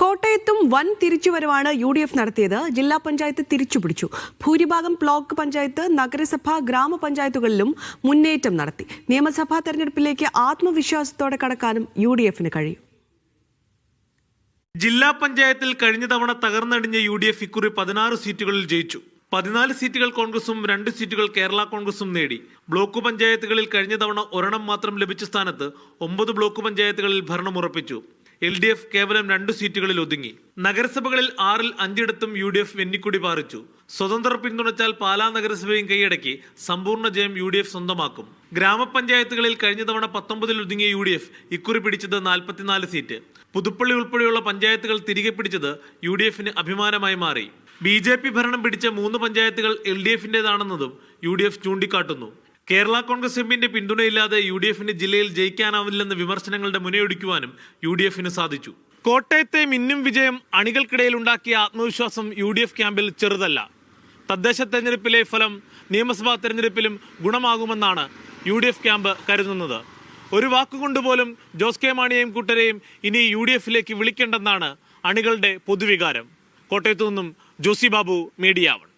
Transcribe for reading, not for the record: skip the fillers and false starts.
കോട്ടയത്തും വൻ തിരിച്ചുവരവാണ് UDF നടത്തിയത്. ജില്ലാ പഞ്ചായത്ത് തിരിച്ചുപിടിച്ചു. ഭൂരിഭാഗം ബ്ലോക്ക് പഞ്ചായത്ത്, നഗരസഭ, ഗ്രാമപഞ്ചായത്തുകളിലും മുന്നേറ്റം നടത്തി. നിയമസഭാ തെരഞ്ഞെടുപ്പിലേക്ക് ആത്മവിശ്വാസത്തോടെ കടക്കാനും UDFന് കഴിയും. ജില്ലാ പഞ്ചായത്തിൽ കഴിഞ്ഞ തവണ തകർന്നടിഞ്ഞ UDF ഇക്കുറി 16 സീറ്റുകളിൽ ജയിച്ചു. 14 സീറ്റുകൾ കോൺഗ്രസും 2 സീറ്റുകൾ കേരള കോൺഗ്രസും നേടി. ബ്ലോക്ക് പഞ്ചായത്തുകളിൽ കഴിഞ്ഞ തവണ ഒരെണ്ണം മാത്രം ലഭിച്ച സ്ഥാനത്ത് 9 ബ്ലോക്ക് പഞ്ചായത്തുകളിൽ ഭരണം ഉറപ്പിച്ചു. LDF കേവലം 2 സീറ്റുകളിൽ ഒതുങ്ങി. നഗരസഭകളിൽ 6-ൽ 5ഇടത്തും UDF വെന്നിക്കുടി പാറിച്ചു. സ്വതന്ത്രർ പിന്തുണച്ചാൽ പാലാ നഗരസഭയും കൈയടക്കി സമ്പൂർണ്ണ ജയം UDF സ്വന്തമാക്കും. ഗ്രാമപഞ്ചായത്തുകളിൽ കഴിഞ്ഞ തവണ 19-ൽ ഒതുങ്ങിയ UDF ഇക്കുറി പിടിച്ചത് 44 സീറ്റ്. പുതുപ്പള്ളി ഉൾപ്പെടെയുള്ള പഞ്ചായത്തുകൾ തിരികെ പിടിച്ചത് UDFന് അഭിമാനമായി മാറി. BJP ഭരണം പിടിച്ച 3 പഞ്ചായത്തുകൾ LDFന്റേതാണെന്നതും UDF ചൂണ്ടിക്കാട്ടുന്നു. കേരള കോൺഗ്രസ് എമ്മിന്റെ പിന്തുണയില്ലാതെ UDFന് ജില്ലയിൽ ജയിക്കാനാവില്ലെന്ന വിമർശനങ്ങളുടെ മുനയൊടിക്കുവാനും UDFന് സാധിച്ചു. കോട്ടയത്തെ മിന്നും വിജയം അണികൾക്കിടയിൽ ഉണ്ടാക്കിയ ആത്മവിശ്വാസം UDF ക്യാമ്പിൽ ചെറുതല്ല. തദ്ദേശ തെരഞ്ഞെടുപ്പിലെ ഫലം നിയമസഭാ തെരഞ്ഞെടുപ്പിലും ഗുണമാകുമെന്നാണ് UDF ക്യാമ്പ് കരുതുന്നത്. ഒരു വാക്കുകൊണ്ടുപോലും ജോസ് കെ മാണിയെയും കൂട്ടരെയും ഇനി UDFലേക്ക് വിളിക്കേണ്ടെന്നാണ് അണികളുടെ പൊതുവികാരം. കോട്ടയത്തു നിന്നും ജോസി ബാബു, മീഡിയ 1.